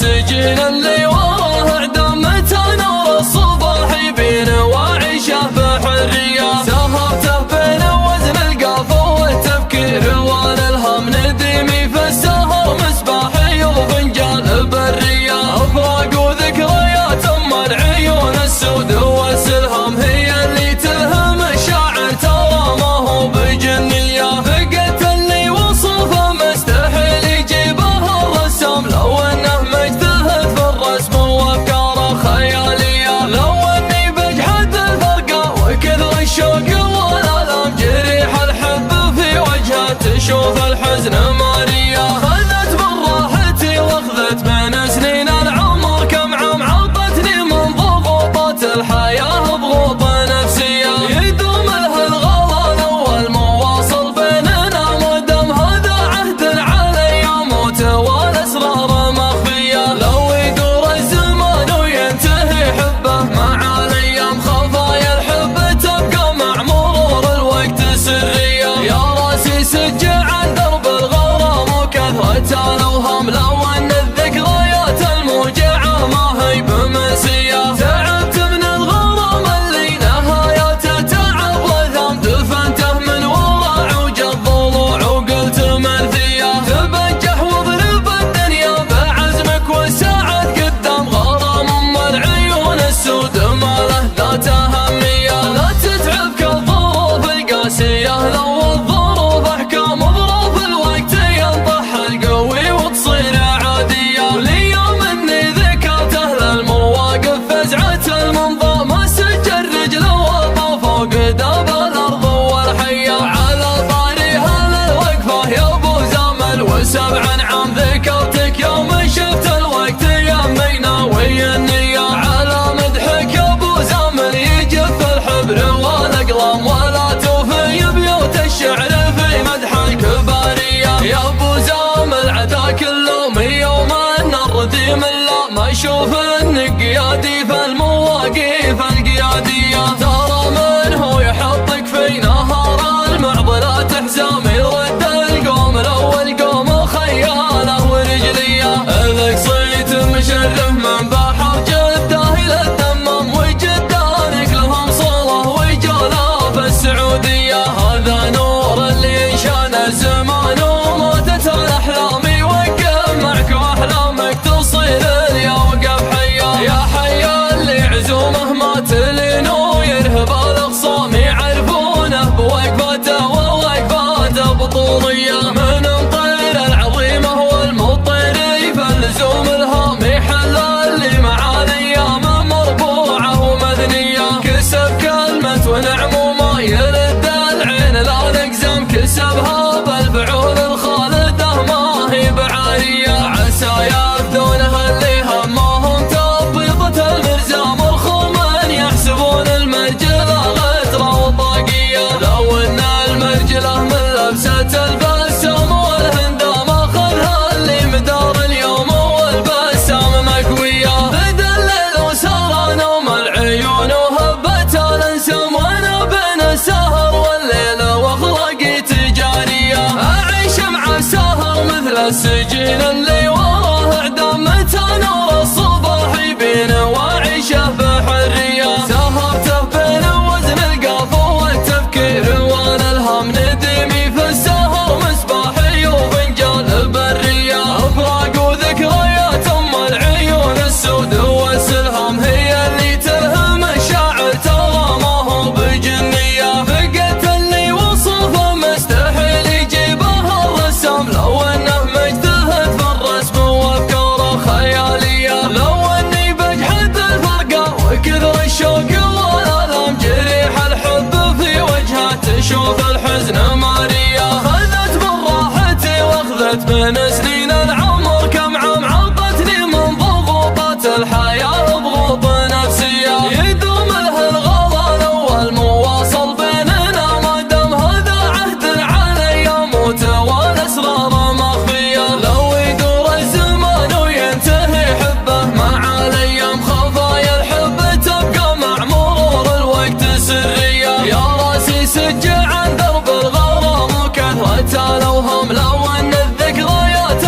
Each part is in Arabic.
السجين اللي وراه اعدام، متى نور الصباح يبين واعيشه بحريه. سهرته بين وزن القافه والتفكير والالهام، نديمي في السهر مصباحي وفنجان بريه. افراق وذكريات ام العيون السود والسلهام، هي اللي تلهم الشاعر ترى ما هو بجنيه. فقدت اللي وصفه مستحيل يجيبها الرسام، لو انه مجتهد في الرسم وافكاره خياليه. لو اني بجحد الفرقه وكثر الشوق والالام، جريح الحب في وجهه تشوف الحزن ماريه. خذت من راحتي واخذت من سنين العمر، كم عام عطتني من ضغوطات الحياه ضغوط نفسيه. يدوم لها الغلال والمواصل بيننا مدام، هذا عهد علي يموت والاسرار مخفيه. لو يدور الزمان وينتهي حبه مع الايام، خفايا الحب تبقى مع مرور الوقت سريه. يا راسي سجع عن درب الغرام وكثرة الاوهام، لو ان الذكريات الموجعه ما هي بمنسيه. تعبت من الغرام اللي نهايته تعب وثام، دفنته من ورا عوج الضلوع وقلت منثيه. تبجح واضرب الدنيا بعزمك والساعات قدام، غرام ام العيون السود ما له ذات اهميه. لا تتعبك الظروف القاسيه، لو الظروف احكام ظروف الوقت ينطح القوي وتصير عاديه. وليوم اني ذكرته للمواقف فزعه المنظى، ما سجل رجله وطى فوق داب الارض والحيه. على طاريها للوقفه يا ابو زامل، وسبع عام ذكرتك يوم شفت الوقت يمينا ويا النيه. على مدحك يا ابو زامل يجف الحبر والاقلام، ولا توفي بيوت الشعر في مدح الكباريه. يا ابو زامل عداك اللوم يوم ان الرديم لا ما اشوف انك قيادي في المواقف القياديه. ترى من هو يحطك في نهار المعضلات حزام، يرد القوم الاول قوم خياله ورجليه. لك صيت مشرف من بحر جده الى الدمام، وجدانك لهم صله وجوله في السعوديه. هذا نور اللي شان الزمان وماتت الاحلام، يوقف معك واحلامك تصير يا وقف حيا. يا حيا اللي عزومه ما تلين ويرهب الاخصام، يعرفونه بوقفاته ووقفاته بطوليه. من مطير العظيمه والمطير فالزوم الهام، يحل اللي مع الايام مربوعه ومذنيه. كسب كلمه ونعم وما يرد العين لا نقزم، كسبها بالفعول الخالده ما هي بعاريه. عسى يفدونها اللي همهم تبيضة المرزام، مرخوما يحسبون المرجله غتره وطاقيه. لو ان المرجله من لبسه البسام والهندام، اخذها اللي مدار اليوم والبسام مكويه. بدا الليل وسار نوم العيون وهبت الانسام، وانا بين السهر والليل واخلاقي تجاريه. اعيش مع السهر مثل السجين اللي وراه اعدام، متى نور الصباح يبين واعيشه بحريه. سهرته بين وزن القافه والتفكير والالهام، نديمي في السهر مصباحي وفنجان بريه. افراق وذكريات ام العيون السود والسلهام، هي اللي تلهم الشاعر ترى ما هو بجنيه. فقدت اللي وصفه مستحيل يجيبها الرسام، لو انه مجتهد في الرسم وافكاره خياليه. لو اني بجحد الفرقه وكثر الشوق والالام، جريح الحب في وجهه تشوف الحزن ماريه. خذت من راحتي واخذت من سنين العمر، كم عام عطتني من ضغوطات الحياه ضغوط نفسيه. يدوم لها الغلال والمواصل بيننا مدام، هذا عهد علي يموت والاسرار مخفيه. لو يدور الزمان وينتهي حبه مع الايام، خفايا الحب تبقى مع مرور الوقت سريه. يا راسي سجع عن درب الغرام وكثرة الاوهام، لو ان الذكريات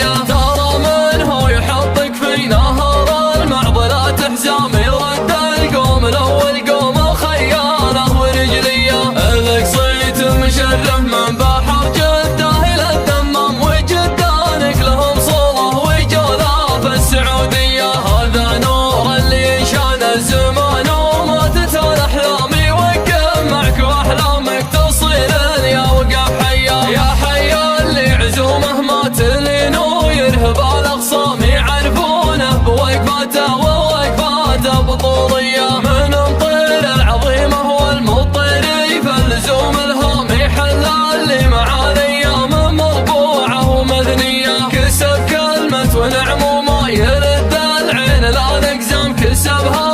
الرجلية، ترى من هو يحطك في نهر المعضلات حزام، يرد القوم الاول قوم خيانه ورجلية. لك صيت مشرف من بحر جده الى الدمام، وجدانك لهم صوله وجوله في السعودية. هذا نور اللي انشان الزمان وماتت الاحلام، يوقف معك واحلامك تصير يا وقف حيا. يا حيا اللي عزومه ما تلين ويرهب الاخصام، يعرفونه بوقفاته ووقفاته بطولية. من مطير العظيمه والمطير فالزوم الهام، يحل اللي مع الايام مربوعه ومثنية. كسب كلمة ونعم وما يرد العين لا نقزام، كسبها